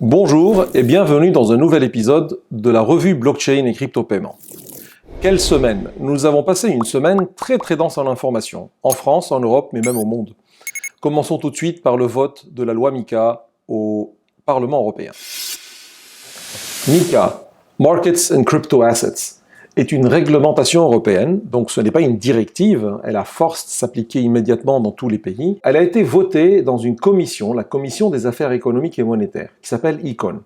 Bonjour et bienvenue dans un nouvel épisode de la revue Blockchain et Crypto-Paiement. Quelle semaine! Nous avons passé une semaine très dense en informations, en France, en Europe, mais même au monde. Commençons tout de suite par le vote de la loi MiCA au Parlement européen. MiCA, Markets and Crypto Assets, est une réglementation européenne, donc ce n'est pas une directive, elle a force de s'appliquer immédiatement dans tous les pays. Elle a été votée dans une commission, la Commission des affaires économiques et monétaires, qui s'appelle ECON.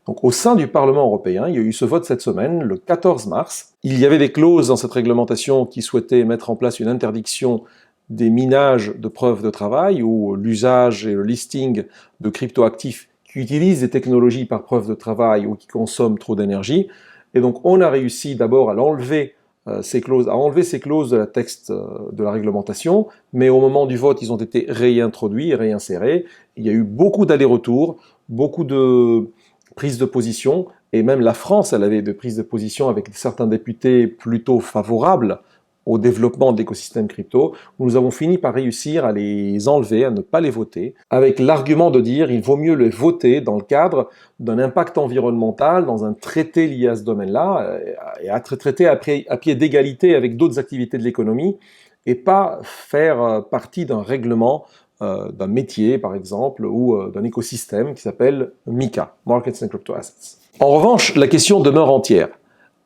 Donc au sein du Parlement européen, il y a eu ce vote cette semaine, le 14 mars. Il y avait des clauses dans cette réglementation qui souhaitaient mettre en place une interdiction des minages de preuves de travail ou l'usage et le listing de cryptoactifs qui utilisent des technologies par preuve de travail ou qui consomment trop d'énergie. Et donc on a réussi d'abord à enlever ces clauses de la texte de la réglementation, mais au moment du vote, ils ont été réintroduits et réinsérés. Il y a eu beaucoup d'allers-retours, beaucoup de prises de position, et même la France, elle avait des prises de position avec certains députés plutôt favorables au développement de l'écosystème crypto. Nous avons fini par réussir à les enlever, à ne pas les voter, avec l'argument de dire qu'il vaut mieux les voter dans le cadre d'un impact environnemental, dans un traité lié à ce domaine-là, et à être traité à pied d'égalité avec d'autres activités de l'économie, et pas faire partie d'un règlement d'un métier, par exemple, ou d'un écosystème qui s'appelle MiCA, Markets and Crypto Assets. En revanche, la question demeure entière.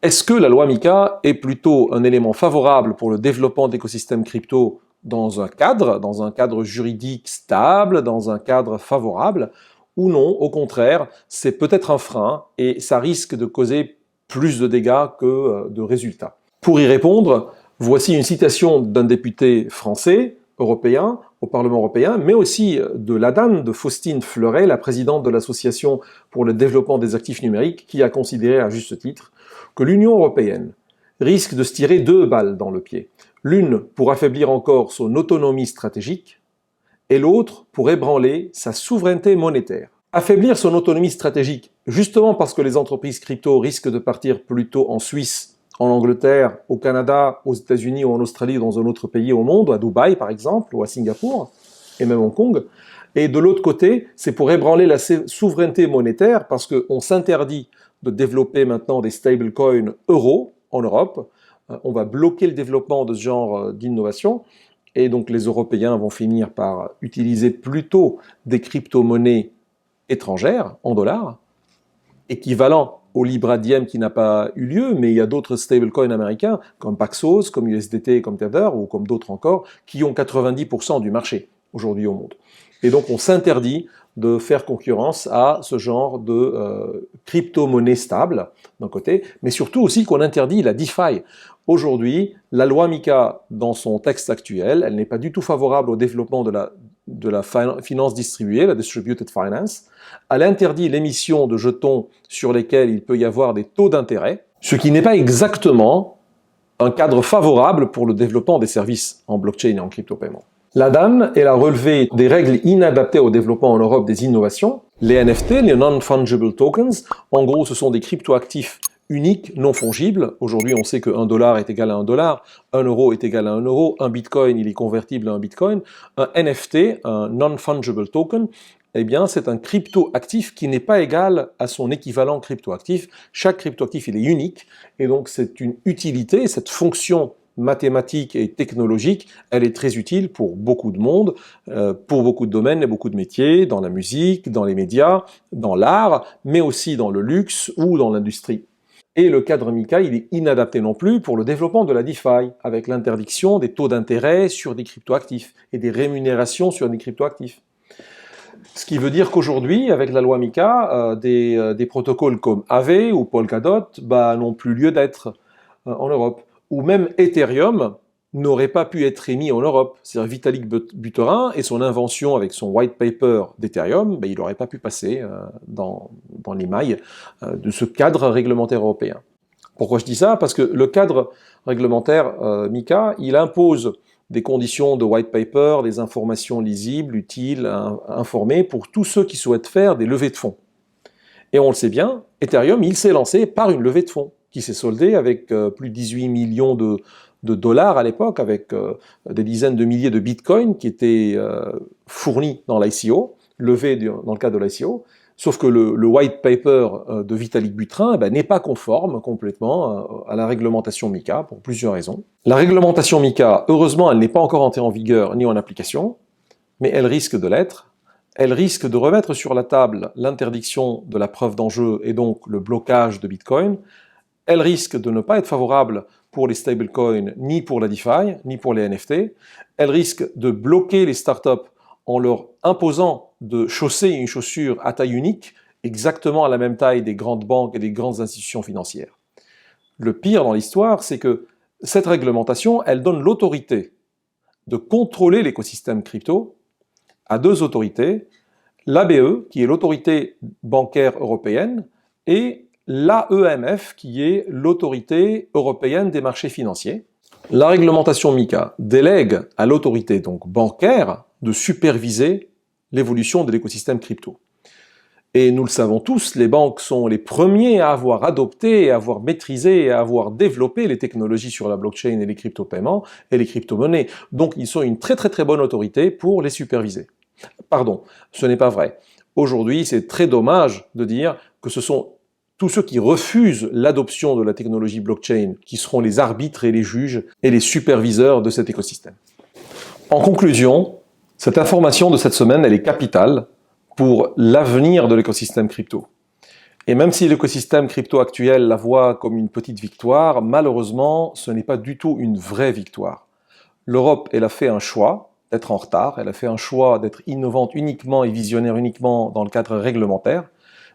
Est-ce que la loi MiCA est plutôt un élément favorable pour le développement d'écosystèmes crypto dans un cadre juridique stable, dans un cadre favorable, ou non, au contraire, c'est peut-être un frein et ça risque de causer plus de dégâts que de résultats? Pour y répondre, voici une citation d'un député français, européen, au Parlement européen, mais aussi de l'ADAN, de Faustine Fleuret, la présidente de l'Association pour le développement des actifs numériques, qui a considéré à juste titre que l'Union européenne risque de se tirer deux balles dans le pied. L'une pour affaiblir encore son autonomie stratégique et l'autre pour ébranler sa souveraineté monétaire. Affaiblir son autonomie stratégique, justement parce que les entreprises crypto risquent de partir plutôt en Suisse, en Angleterre, au Canada, aux États-Unis ou en Australie ou dans un autre pays au monde, à Dubaï par exemple, ou à Singapour, et même Hong Kong. Et de l'autre côté, c'est pour ébranler la souveraineté monétaire parce qu'on s'interdit de développer maintenant des stablecoins euros en Europe. On va bloquer le développement de ce genre d'innovation. Et donc les Européens vont finir par utiliser plutôt des crypto-monnaies étrangères, en dollars, équivalents au Libra Diem qui n'a pas eu lieu, mais il y a d'autres stablecoins américains, comme Paxos, comme USDT, comme Tether, ou comme d'autres encore, qui ont 90% du marché aujourd'hui au monde. Et donc on s'interdit de faire concurrence à ce genre de crypto-monnaie stable, d'un côté, mais surtout aussi qu'on interdit la DeFi. Aujourd'hui, la loi MiCA, dans son texte actuel, elle n'est pas du tout favorable au développement de la finance distribuée, la distributed finance. Elle interdit l'émission de jetons sur lesquels il peut y avoir des taux d'intérêt, ce qui n'est pas exactement un cadre favorable pour le développement des services en blockchain et en crypto-paiement. L'ADAN, elle a relevé des règles inadaptées au développement en Europe des innovations. Les NFT, les Non-Fungible Tokens, en gros, ce sont des cryptoactifs uniques, non fongibles. Aujourd'hui, on sait que $1 est égal à $1, 1 euro est égal à 1 euro, un bitcoin, il est convertible à un bitcoin. Un NFT, un Non-Fungible Token, eh bien, c'est un cryptoactif qui n'est pas égal à son équivalent cryptoactif. Chaque cryptoactif, il est unique, et donc c'est une utilité, cette fonction mathématique et technologique, elle est très utile pour beaucoup de monde, pour beaucoup de domaines et beaucoup de métiers, dans la musique, dans les médias, dans l'art, mais aussi dans le luxe ou dans l'industrie. Et le cadre MiCA, il est inadapté non plus pour le développement de la DeFi, avec l'interdiction des taux d'intérêt sur des cryptoactifs et des rémunérations sur des cryptoactifs. Ce qui veut dire qu'aujourd'hui, avec la loi MiCA, des protocoles comme Aave ou Polkadot n'ont plus lieu d'être en Europe. Ou même Ethereum n'aurait pas pu être émis en Europe. C'est-à-dire Vitalik Buterin et son invention avec son white paper d'Ethereum, il n'aurait pas pu passer dans les mailles de ce cadre réglementaire européen. Pourquoi je dis ça? Parce que le cadre réglementaire MiCA, il impose des conditions de white paper, des informations lisibles, utiles, informées pour tous ceux qui souhaitent faire des levées de fonds. Et on le sait bien, Ethereum, il s'est lancé par une levée de fonds qui s'est soldée avec plus de 18 millions de dollars à l'époque, avec des dizaines de milliers de bitcoins qui étaient fournis dans l'ICO, levés dans le cadre de l'ICO, Sauf que le white paper de Vitalik Buterin n'est pas conforme complètement à la réglementation MiCA pour plusieurs raisons. La réglementation MiCA, heureusement, elle n'est pas encore entrée en vigueur ni en application, mais elle risque de l'être. Elle risque de remettre sur la table l'interdiction de la preuve d'enjeu et donc le blocage de Bitcoin. Elle risque de ne pas être favorable pour les stablecoins, ni pour la DeFi, ni pour les NFT. Elle risque de bloquer les startups en leur imposant de chausser une chaussure à taille unique, exactement à la même taille des grandes banques et des grandes institutions financières. Le pire dans l'histoire, c'est que cette réglementation, elle donne l'autorité de contrôler l'écosystème crypto à deux autorités, l'ABE, qui est l'autorité bancaire européenne, et l'AEMF, qui est l'autorité européenne des marchés financiers. La réglementation MiCA délègue à l'autorité donc bancaire de superviser l'évolution de l'écosystème crypto. Et nous le savons tous, les banques sont les premiers à avoir adopté, à avoir maîtrisé et à avoir développé les technologies sur la blockchain et les crypto-paiements et les crypto-monnaies. Donc ils sont une très bonne autorité pour les superviser. Pardon, ce n'est pas vrai. Aujourd'hui, c'est très dommage de dire que ce sont tous ceux qui refusent l'adoption de la technologie blockchain qui seront les arbitres et les juges et les superviseurs de cet écosystème. En conclusion, cette information de cette semaine, elle est capitale pour l'avenir de l'écosystème crypto. Et même si l'écosystème crypto actuel la voit comme une petite victoire, malheureusement, ce n'est pas du tout une vraie victoire. L'Europe, elle a fait un choix d'être en retard, elle a fait un choix d'être innovante uniquement et visionnaire uniquement dans le cadre réglementaire,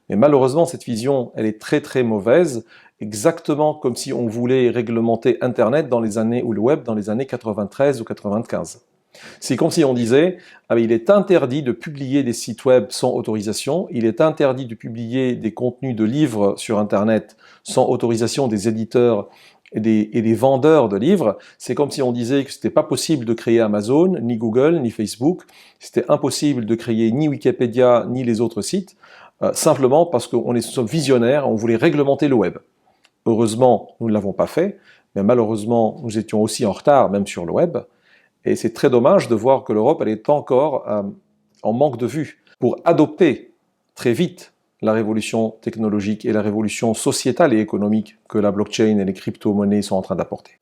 mais malheureusement, cette vision, elle est très mauvaise, exactement comme si on voulait réglementer Internet dans les années, ou le web dans les années 93 ou 95. C'est comme si on disait, il est interdit de publier des sites web sans autorisation, il est interdit de publier des contenus de livres sur Internet sans autorisation des éditeurs et des vendeurs de livres. C'est comme si on disait que c'était pas possible de créer Amazon, ni Google, ni Facebook, c'était impossible de créer ni Wikipédia, ni les autres sites, simplement parce qu'on sommes visionnaires, on voulait réglementer le web. Heureusement, nous ne l'avons pas fait, mais malheureusement, nous étions aussi en retard, même sur le web. Et c'est très dommage de voir que l'Europe, elle est encore en manque de vue pour adopter très vite la révolution technologique et la révolution sociétale et économique que la blockchain et les crypto-monnaies sont en train d'apporter.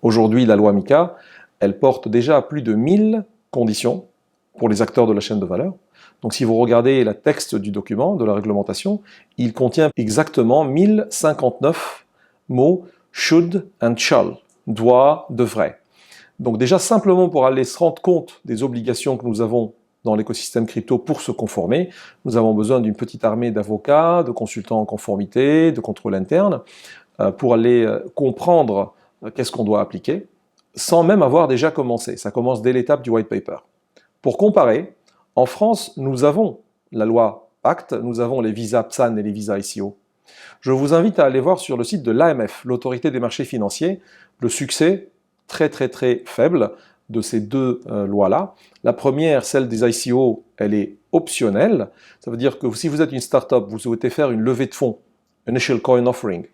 Aujourd'hui, la loi MiCA, elle porte déjà plus de 1000 conditions pour les acteurs de la chaîne de valeur. Donc si vous regardez le texte du document, de la réglementation, il contient exactement 1059 mots should and shall, doit, devrait. Donc déjà, simplement pour aller se rendre compte des obligations que nous avons dans l'écosystème crypto pour se conformer, nous avons besoin d'une petite armée d'avocats, de consultants en conformité, de contrôle interne, pour aller comprendre qu'est-ce qu'on doit appliquer, sans même avoir déjà commencé. Ça commence dès l'étape du white paper. Pour comparer, en France, nous avons la loi Pacte, nous avons les visas PSAN et les visas ICO. Je vous invite à aller voir sur le site de l'AMF, l'autorité des marchés financiers, le succès très faible de ces deux lois-là. La première, celle des ICO, elle est optionnelle. Ça veut dire que si vous êtes une startup, vous souhaitez faire une levée de fonds, Initial Coin Offering,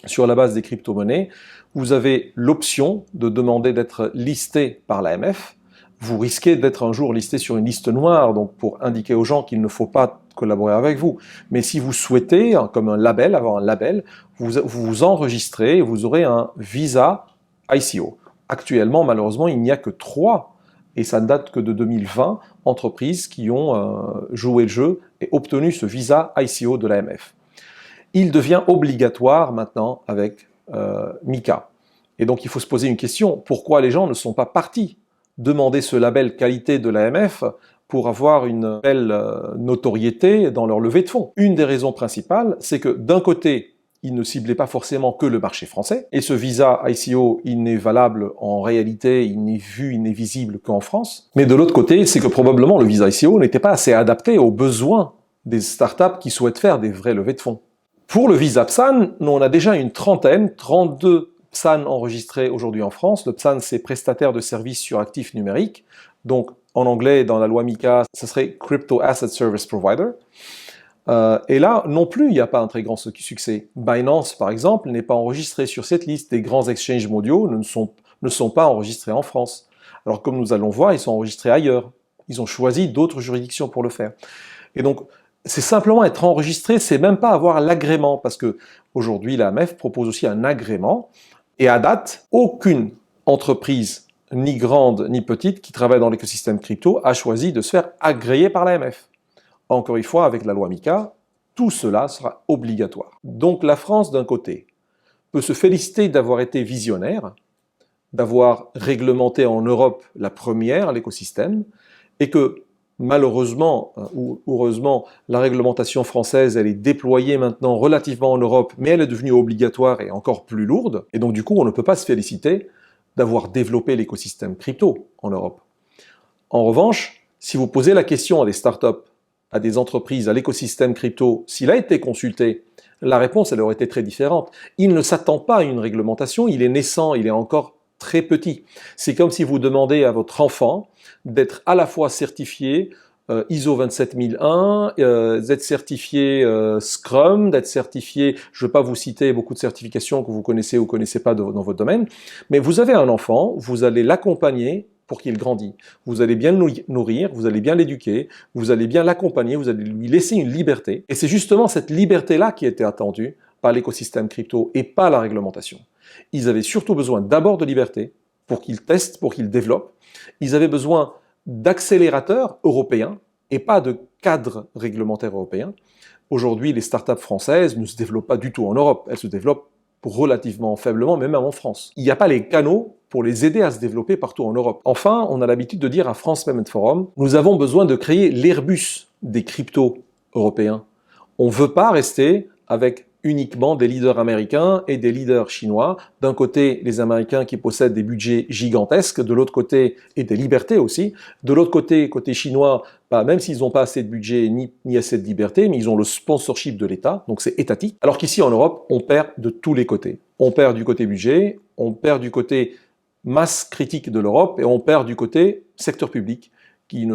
sur la base des crypto-monnaies, vous avez l'option de demander d'être listé par l'AMF. Vous risquez d'être un jour listé sur une liste noire, donc pour indiquer aux gens qu'il ne faut pas collaborer avec vous. Mais si vous souhaitez, comme un label, avoir un label, vous vous enregistrez et vous aurez un visa ICO. Actuellement, malheureusement, il n'y a que 3, et ça ne date que de 2020, entreprises qui ont joué le jeu et obtenu ce visa ICO de l'AMF. Il devient obligatoire maintenant avec MiCA. Et donc il faut se poser une question, pourquoi les gens ne sont pas partis demander ce label qualité de l'AMF pour avoir une belle notoriété dans leur levée de fonds? Une des raisons principales, c'est que d'un côté, il ne ciblait pas forcément que le marché français, et ce visa ICO, il n'est valable en réalité, il n'est vu, il n'est visible qu'en France. Mais de l'autre côté, c'est que probablement le visa ICO n'était pas assez adapté aux besoins des startups qui souhaitent faire des vraies levées de fonds. Pour le visa PSAN, nous on a déjà une trentaine, 32 PSAN enregistrés aujourd'hui en France. Le PSAN, c'est prestataire de services sur actifs numériques. Donc, en anglais, dans la loi MiCA, ce serait Crypto Asset Service Provider. Et là, non plus, il n'y a pas un très grand succès. Binance, par exemple, n'est pas enregistré sur cette liste. Des grands exchanges mondiaux ne sont pas enregistrés en France. Alors, comme nous allons voir, ils sont enregistrés ailleurs. Ils ont choisi d'autres juridictions pour le faire. Et donc, c'est simplement être enregistré, c'est même pas avoir l'agrément, parce que aujourd'hui l'AMF propose aussi un agrément, et à date, aucune entreprise, ni grande ni petite, qui travaille dans l'écosystème crypto, a choisi de se faire agréer par l'AMF. Encore une fois, avec la loi MiCA, tout cela sera obligatoire. Donc la France, d'un côté, peut se féliciter d'avoir été visionnaire, d'avoir réglementé en Europe la première, l'écosystème, et que malheureusement ou heureusement, la réglementation française, elle est déployée maintenant relativement en Europe, mais elle est devenue obligatoire et encore plus lourde, et donc du coup, on ne peut pas se féliciter d'avoir développé l'écosystème crypto en Europe. En revanche, si vous posez la question à des startups, à des entreprises, à l'écosystème crypto, s'il a été consulté, la réponse, elle aurait été très différente. Il ne s'attend pas à une réglementation, il est naissant, il est encore très petit. C'est comme si vous demandez à votre enfant d'être à la fois certifié ISO 27001, d'être certifié Scrum, d'être certifié, je ne vais pas vous citer beaucoup de certifications que vous connaissez ou ne connaissez pas dans votre domaine, mais vous avez un enfant, vous allez l'accompagner pour qu'il grandisse. Vous allez bien le nourrir, vous allez bien l'éduquer, vous allez bien l'accompagner, vous allez lui laisser une liberté. Et c'est justement cette liberté-là qui était attendue par l'écosystème crypto et pas la réglementation. Ils avaient surtout besoin d'abord de liberté pour qu'ils testent, pour qu'ils développent. Ils avaient besoin d'accélérateurs européens et pas de cadres réglementaires européens. Aujourd'hui, les startups françaises ne se développent pas du tout en Europe. Elles se développent relativement faiblement, même en France. Il n'y a pas les canaux pour les aider à se développer partout en Europe. Enfin, on a l'habitude de dire à France Payment Forum, nous avons besoin de créer l'Airbus des cryptos européens. On ne veut pas rester avec uniquement des leaders américains et des leaders chinois. D'un côté, les Américains qui possèdent des budgets gigantesques, de l'autre côté, et des libertés aussi. De l'autre côté, côté chinois, même s'ils n'ont pas assez de budget ni assez de liberté, mais ils ont le sponsorship de l'État, donc c'est étatique. Alors qu'ici en Europe, on perd de tous les côtés. On perd du côté budget, on perd du côté masse critique de l'Europe, et on perd du côté secteur public, qui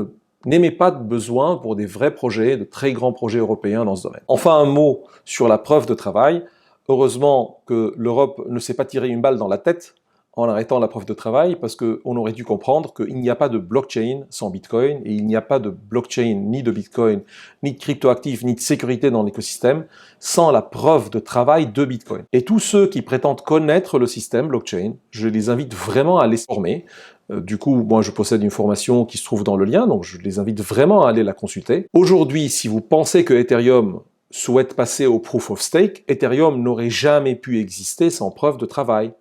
n'émet pas de besoin pour des vrais projets, de très grands projets européens dans ce domaine. Enfin, un mot sur la preuve de travail. Heureusement que l'Europe ne s'est pas tiré une balle dans la tête en arrêtant la preuve de travail, parce qu'on aurait dû comprendre qu'il n'y a pas de blockchain sans Bitcoin, et il n'y a pas de blockchain ni de Bitcoin, ni de cryptoactifs, ni de sécurité dans l'écosystème sans la preuve de travail de Bitcoin. Et tous ceux qui prétendent connaître le système blockchain, je les invite vraiment à les former. Du coup, moi je possède une formation qui se trouve dans le lien, donc je les invite vraiment à aller la consulter. Aujourd'hui, si vous pensez que Ethereum souhaite passer au Proof of Stake, Ethereum n'aurait jamais pu exister sans preuve de travail.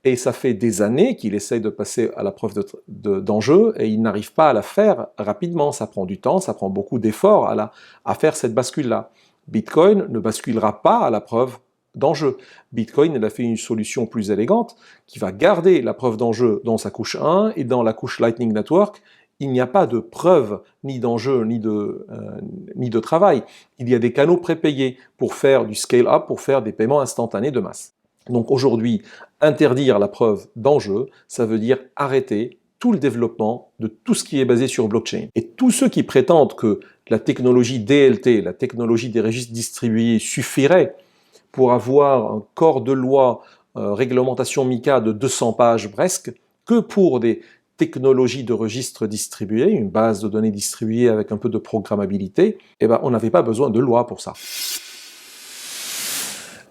Et ça fait des années qu'il essaye de passer à la preuve d'enjeu et il n'arrive pas à la faire rapidement. Ça prend du temps, ça prend beaucoup d'efforts à faire cette bascule-là. Bitcoin ne basculera pas à la preuve d'enjeu. Bitcoin, elle a fait une solution plus élégante qui va garder la preuve d'enjeu dans sa couche 1 et dans la couche Lightning Network, il n'y a pas de preuve ni d'enjeu ni de travail. Il y a des canaux prépayés pour faire du scale-up, pour faire des paiements instantanés de masse. Donc aujourd'hui, interdire la preuve d'enjeu, ça veut dire arrêter tout le développement de tout ce qui est basé sur blockchain. Et tous ceux qui prétendent que la technologie DLT, la technologie des registres distribués, suffirait pour avoir un corps de loi, réglementation MiCA de 200 pages presque, que pour des technologies de registres distribués, une base de données distribuée avec un peu de programmabilité, eh ben, on n'avait pas besoin de loi pour ça.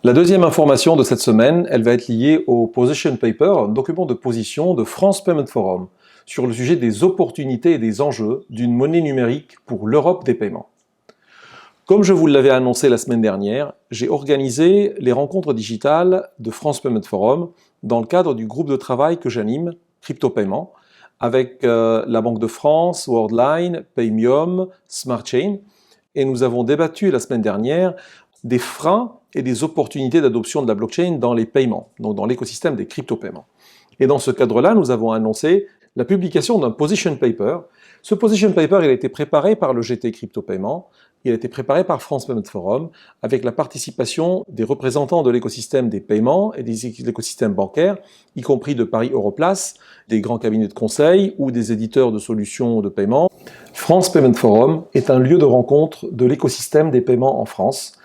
La deuxième information de cette semaine, elle va être liée au Position Paper, un document de position de France Payment Forum, sur le sujet des opportunités et des enjeux d'une monnaie numérique pour l'Europe des paiements. Comme je vous l'avais annoncé la semaine dernière, j'ai organisé les rencontres digitales de France Payment Forum dans le cadre du groupe de travail que j'anime, Crypto Paiement, avec la Banque de France, Worldline, Paymium, SmartChain, et nous avons débattu la semaine dernière des freins et des opportunités d'adoption de la blockchain dans les paiements, donc dans l'écosystème des crypto-paiements. Et dans ce cadre-là, nous avons annoncé la publication d'un position paper. Ce position paper, il a été préparé par le GT Crypto Paiement, il a été préparé par France Payment Forum, avec la participation des représentants de l'écosystème des paiements et de l'écosystème bancaire, y compris de Paris Europlace, des grands cabinets de conseil ou des éditeurs de solutions de paiement. France Payment Forum est un lieu de rencontre de l'écosystème des paiements en France,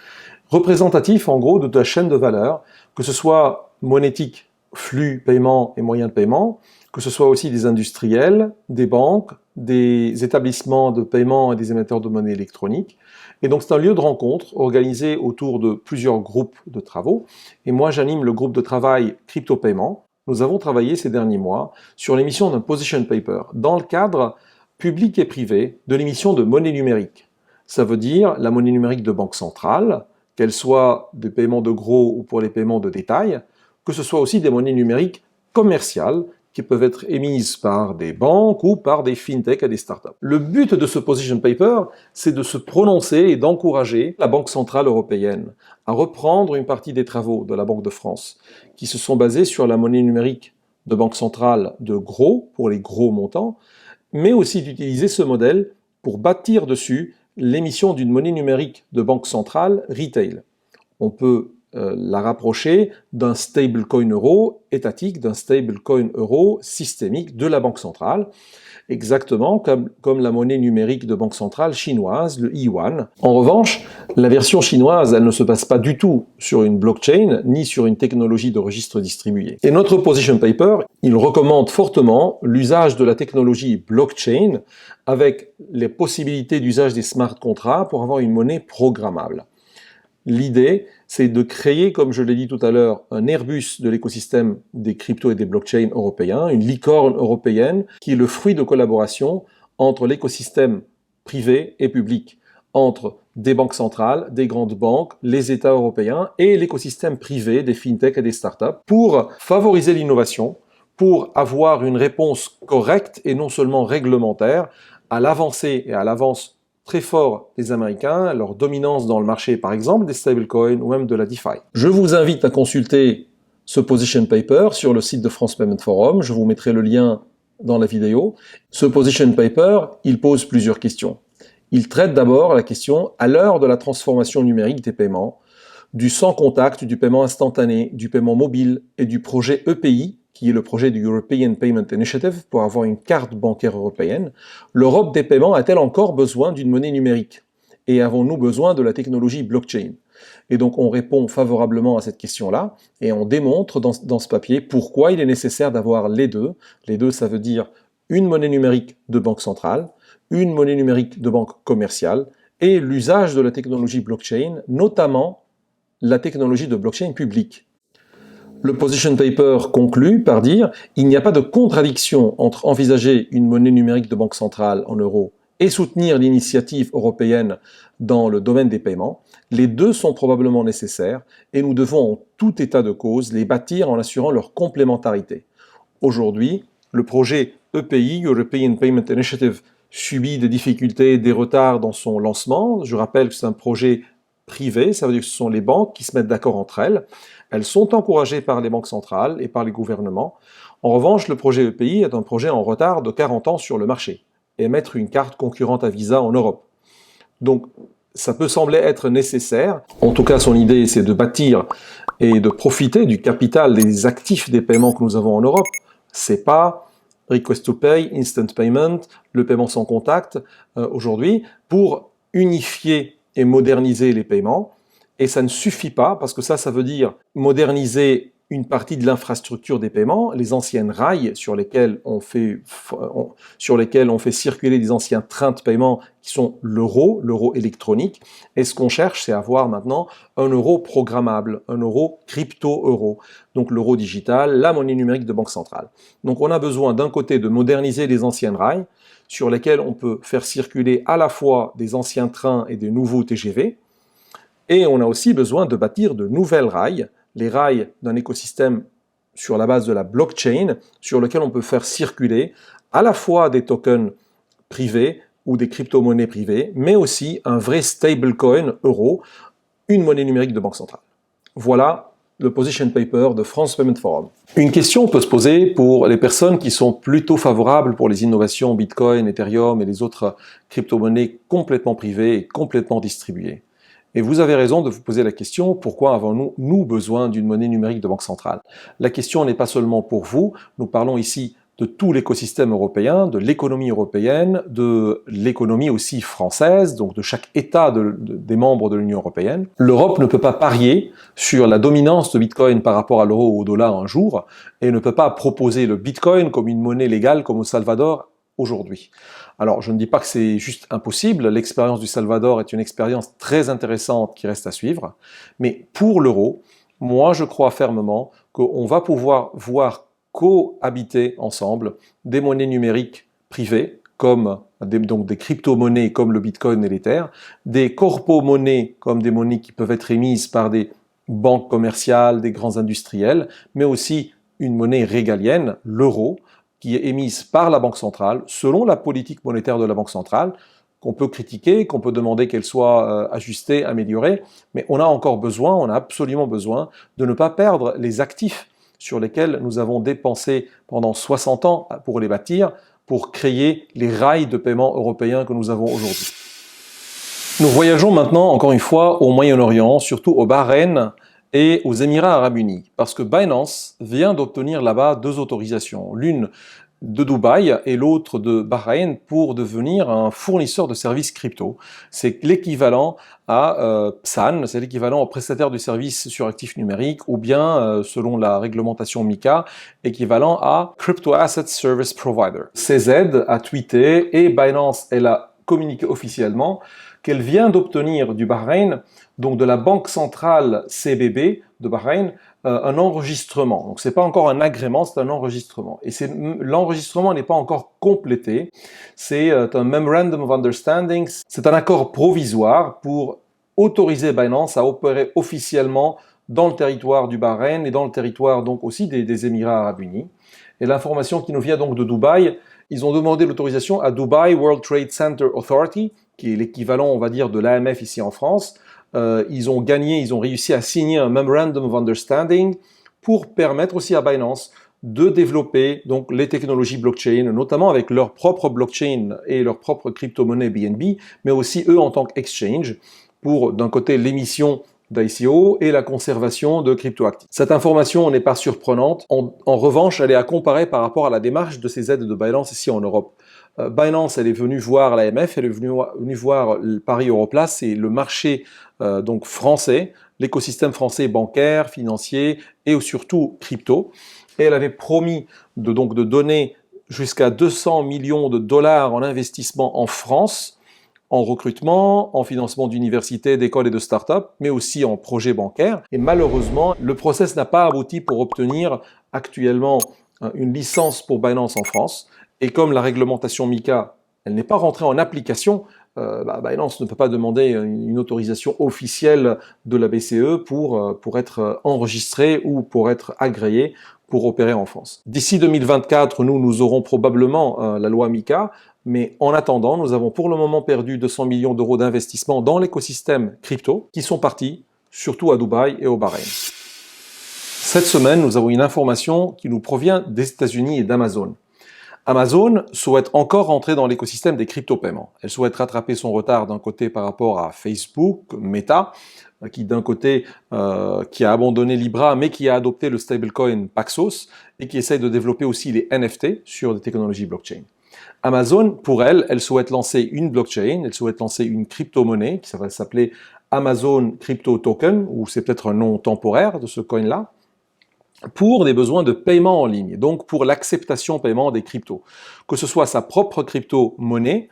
représentatif en gros de la chaîne de valeur, que ce soit monétique, flux, paiement et moyens de paiement, que ce soit aussi des industriels, des banques, des établissements de paiement et des émetteurs de monnaie électronique. Et donc c'est un lieu de rencontre organisé autour de plusieurs groupes de travaux. Et moi j'anime le groupe de travail crypto-paiement. Nous avons travaillé ces derniers mois sur l'émission d'un position paper dans le cadre public et privé de l'émission de monnaie numérique. Ça veut dire la monnaie numérique de banque centrale, qu'elle soit des paiements de gros ou pour les paiements de détail, que ce soit aussi des monnaies numériques commerciales qui peuvent être émises par des banques ou par des fintechs et des startups. Le but de ce position paper, c'est de se prononcer et d'encourager la Banque centrale européenne à reprendre une partie des travaux de la Banque de France qui se sont basés sur la monnaie numérique de banque centrale de gros, pour les gros montants, mais aussi d'utiliser ce modèle pour bâtir dessus l'émission d'une monnaie numérique de banque centrale retail. On peut la rapprocher d'un stablecoin euro étatique, d'un stablecoin euro systémique de la Banque centrale, exactement comme la monnaie numérique de banque centrale chinoise, le yuan. En revanche, la version chinoise, elle ne se base pas du tout sur une blockchain, ni sur une technologie de registre distribué. Et notre position paper, il recommande fortement l'usage de la technologie blockchain avec les possibilités d'usage des smart contracts pour avoir une monnaie programmable. L'idée, c'est de créer, comme je l'ai dit tout à l'heure, un Airbus de l'écosystème des cryptos et des blockchains européens, une licorne européenne qui est le fruit de collaboration entre l'écosystème privé et public, entre des banques centrales, des grandes banques, les États européens et l'écosystème privé des fintechs et des startups pour favoriser l'innovation, pour avoir une réponse correcte et non seulement réglementaire à l'avancée et à l'avance très fort des Américains, leur dominance dans le marché, par exemple, des stablecoins ou même de la DeFi. Je vous invite à consulter ce position paper sur le site de France Payment Forum. Je vous mettrai le lien dans la vidéo. Ce position paper, il pose plusieurs questions. Il traite d'abord la question, à l'heure de la transformation numérique des paiements, du sans contact, du paiement instantané, du paiement mobile et du projet EPI, qui est le projet du European Payment Initiative pour avoir une carte bancaire européenne, l'Europe des paiements a-t-elle encore besoin d'une monnaie numérique? Et avons-nous besoin de la technologie blockchain? Et donc on répond favorablement à cette question-là et on démontre dans ce papier pourquoi il est nécessaire d'avoir les deux. Les deux, ça veut dire une monnaie numérique de banque centrale, une monnaie numérique de banque commerciale et l'usage de la technologie blockchain, notamment la technologie de blockchain publique. Le position paper conclut par dire « Il n'y a pas de contradiction entre envisager une monnaie numérique de banque centrale en euros et soutenir l'initiative européenne dans le domaine des paiements. Les deux sont probablement nécessaires et nous devons en tout état de cause les bâtir en assurant leur complémentarité. » Aujourd'hui, le projet EPI, European Payment Initiative, subit des difficultés, des retards dans son lancement. Je rappelle que c'est un projet privé, ça veut dire que ce sont les banques qui se mettent d'accord entre elles. Elles sont encouragées par les banques centrales et par les gouvernements. En revanche, le projet EPI est un projet en retard de 40 ans sur le marché, émettre une carte concurrente à Visa en Europe. Donc, ça peut sembler être nécessaire. En tout cas, son idée, c'est de bâtir et de profiter du capital des actifs des paiements que nous avons en Europe. C'est pas Request to Pay, Instant Payment, le paiement sans contact aujourd'hui, pour unifier et moderniser les paiements. Et ça ne suffit pas, parce que ça veut dire moderniser une partie de l'infrastructure des paiements, les anciennes rails sur lesquelles on fait circuler des anciens trains de paiement qui sont l'euro électronique. Et ce qu'on cherche, c'est avoir maintenant un euro programmable, un euro crypto-euro, donc l'euro digital, la monnaie numérique de banque centrale. Donc on a besoin d'un côté de moderniser les anciennes rails sur lesquelles on peut faire circuler à la fois des anciens trains et des nouveaux TGV, et on a aussi besoin de bâtir de nouvelles rails, les rails d'un écosystème sur la base de la blockchain, sur lequel on peut faire circuler à la fois des tokens privés ou des crypto-monnaies privées, mais aussi un vrai stablecoin euro, une monnaie numérique de banque centrale. Voilà le position paper de France Payment Forum. Une question peut se poser pour les personnes qui sont plutôt favorables pour les innovations Bitcoin, Ethereum et les autres crypto-monnaies complètement privées et complètement distribuées. Et vous avez raison de vous poser la question, pourquoi avons-nous besoin d'une monnaie numérique de banque centrale? La question n'est pas seulement pour vous, nous parlons ici de tout l'écosystème européen, de l'économie européenne, de l'économie aussi française, donc de chaque État des membres de l'Union européenne. L'Europe ne peut pas parier sur la dominance de Bitcoin par rapport à l'euro ou au dollar un jour, et ne peut pas proposer le Bitcoin comme une monnaie légale comme au Salvador aujourd'hui. Alors, je ne dis pas que c'est juste impossible, l'expérience du Salvador est une expérience très intéressante qui reste à suivre, mais pour l'euro, moi je crois fermement qu'on va pouvoir voir cohabiter ensemble des monnaies numériques privées, comme donc des crypto-monnaies comme le Bitcoin et l'Ether, des corpo-monnaies comme des monnaies qui peuvent être émises par des banques commerciales, des grands industriels, mais aussi une monnaie régalienne, l'euro, qui est émise par la Banque centrale, selon la politique monétaire de la Banque centrale, qu'on peut critiquer, qu'on peut demander qu'elle soit ajustée, améliorée, mais on a encore besoin, on a absolument besoin de ne pas perdre les actifs sur lesquels nous avons dépensé pendant 60 ans pour les bâtir, pour créer les rails de paiement européens que nous avons aujourd'hui. Nous voyageons maintenant, encore une fois, au Moyen-Orient, surtout au Bahreïn et aux Émirats Arabes Unis, parce que Binance vient d'obtenir là-bas 2 autorisations, l'une de Dubaï et l'autre de Bahreïn pour devenir un fournisseur de services crypto. C'est l'équivalent à PSAN, c'est l'équivalent au prestataire du service sur actifs numériques, ou bien, selon la réglementation MiCA, équivalent à Crypto Asset Service Provider. CZ a tweeté et Binance, elle a communiqué officiellement qu'elle vient d'obtenir du Bahreïn, donc de la banque centrale CBB de Bahreïn, un enregistrement. Donc c'est pas encore un agrément, c'est un enregistrement. Et l'enregistrement n'est pas encore complété. C'est un Memorandum of Understanding. C'est un accord provisoire pour autoriser Binance à opérer officiellement dans le territoire du Bahreïn et dans le territoire donc aussi des Émirats Arabes Unis. Et l'information qui nous vient donc de Dubaï, ils ont demandé l'autorisation à Dubai World Trade Center Authority, qui est l'équivalent, on va dire, de l'AMF ici en France. Ils ont réussi à signer un Memorandum of Understanding pour permettre aussi à Binance de développer donc les technologies blockchain, notamment avec leur propre blockchain et leur propre crypto-monnaie BNB, mais aussi eux en tant qu'exchange, pour d'un côté l'émission d'ICO et la conservation de cryptoactifs. Cette information n'est pas surprenante. En revanche, elle est à comparer par rapport à la démarche de ces aides de Binance ici en Europe. Binance, elle est venue voir l'AMF, elle est venue voir Paris Europlace, c'est le marché donc français, l'écosystème français bancaire, financier et surtout crypto. Et elle avait promis de donner jusqu'à 200 millions de dollars en investissement en France, en recrutement, en financement d'universités, d'écoles et de start-up, mais aussi en projets bancaires. Et malheureusement, le process n'a pas abouti pour obtenir actuellement une licence pour Binance en France. Et comme la réglementation MiCA, elle n'est pas rentrée en application, Binance ne peut pas demander une autorisation officielle de la BCE pour être enregistré ou pour être agréé pour opérer en France. D'ici 2024, nous aurons probablement la loi MiCA, mais en attendant, nous avons pour le moment perdu 200 millions d'euros d'investissement dans l'écosystème crypto qui sont partis surtout à Dubaï et au Bahreïn. Cette semaine, nous avons une information qui nous provient des États-Unis et d'Amazon. Amazon souhaite encore rentrer dans l'écosystème des crypto-paiements. Elle souhaite rattraper son retard d'un côté par rapport à Facebook, Meta, qui d'un côté qui a abandonné Libra, mais qui a adopté le stablecoin Paxos et qui essaye de développer aussi les NFT sur des technologies blockchain. Amazon, pour elle souhaite lancer une blockchain, elle souhaite lancer une crypto-monnaie qui va s'appeler Amazon Crypto Token, ou c'est peut-être un nom temporaire de ce coin-là, pour des besoins de paiement en ligne, donc pour l'acceptation paiement des cryptos. Que ce soit sa propre crypto-monnaie,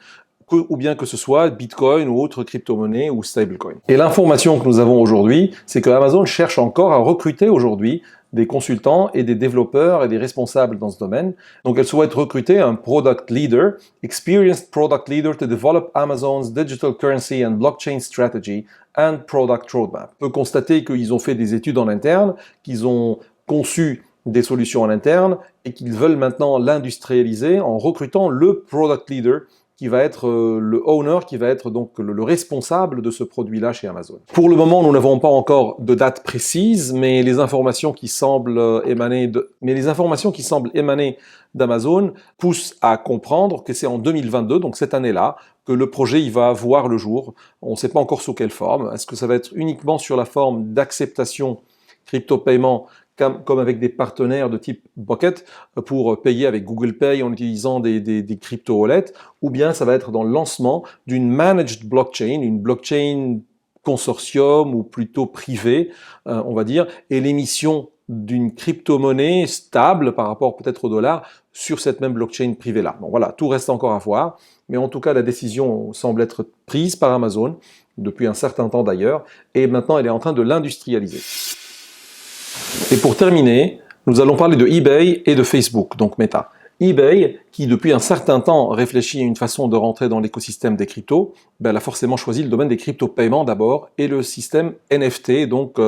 ou bien que ce soit Bitcoin ou autre crypto-monnaie ou stablecoin. Et l'information que nous avons aujourd'hui, c'est que Amazon cherche encore à recruter aujourd'hui des consultants et des développeurs et des responsables dans ce domaine. Donc elle souhaite recruter un product leader, experienced product leader to develop Amazon's digital currency and blockchain strategy and product roadmap. On peut constater qu'ils ont fait des études en interne, qu'ils ont conçu des solutions en interne et qu'ils veulent maintenant l'industrialiser en recrutant le product leader qui va être le owner, qui va être donc le responsable de ce produit-là chez Amazon. Pour le moment, nous n'avons pas encore de date précise, mais les informations qui semblent émaner d'Amazon poussent à comprendre que c'est en 2022, donc cette année-là, que le projet il va voir le jour. On ne sait pas encore sous quelle forme. Est-ce que ça va être uniquement sur la forme d'acceptation crypto-paiement comme avec des partenaires de type Bucket pour payer avec Google Pay en utilisant des crypto-wallets, ou bien ça va être dans le lancement d'une managed blockchain, une blockchain consortium ou plutôt privée, on va dire, et l'émission d'une crypto-monnaie stable par rapport peut-être au dollar sur cette même blockchain privée-là. Bon voilà, tout reste encore à voir, mais en tout cas la décision semble être prise par Amazon, depuis un certain temps d'ailleurs, et maintenant elle est en train de l'industrialiser. Et pour terminer, nous allons parler de eBay et de Facebook, donc Meta. eBay, qui depuis un certain temps réfléchit à une façon de rentrer dans l'écosystème des cryptos, elle a forcément choisi le domaine des crypto-paiements d'abord et le système NFT, donc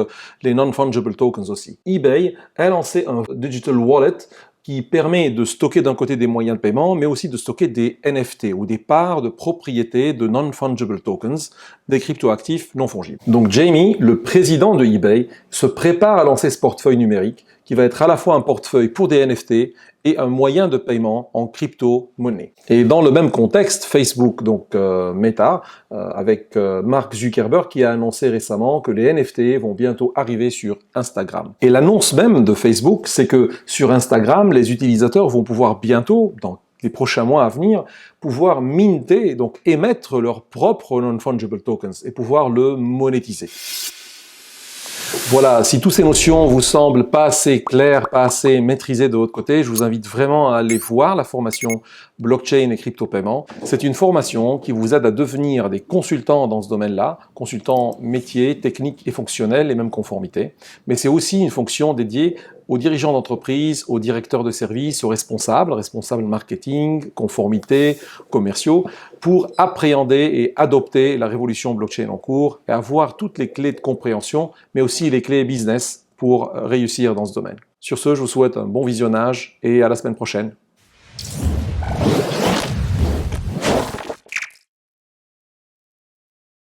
les non-fungible tokens aussi. eBay a lancé un digital wallet qui permet de stocker d'un côté des moyens de paiement, mais aussi de stocker des NFT ou des parts de propriété de non-fungible tokens, des cryptoactifs non fongibles. Donc Jamie, le président de eBay, se prépare à lancer ce portefeuille numérique qui va être à la fois un portefeuille pour des NFT et un moyen de paiement en crypto-monnaie. Et dans le même contexte, Facebook, donc Meta, avec Mark Zuckerberg qui a annoncé récemment que les NFT vont bientôt arriver sur Instagram. Et l'annonce même de Facebook, c'est que sur Instagram, les utilisateurs vont pouvoir bientôt, dans les prochains mois à venir, pouvoir minter, donc émettre leurs propres non-fungible tokens et pouvoir le monétiser. Voilà, si toutes ces notions vous semblent pas assez claires, pas assez maîtrisées de votre côté, je vous invite vraiment à aller voir la formation blockchain et crypto-paiement. C'est une formation qui vous aide à devenir des consultants dans ce domaine-là, consultants métiers, techniques et fonctionnels et même conformité. Mais c'est aussi une fonction dédiée aux dirigeants d'entreprise, aux directeurs de services, aux responsables marketing, conformité, commerciaux, pour appréhender et adopter la révolution blockchain en cours et avoir toutes les clés de compréhension, mais aussi les clés business pour réussir dans ce domaine. Sur ce, je vous souhaite un bon visionnage et à la semaine prochaine.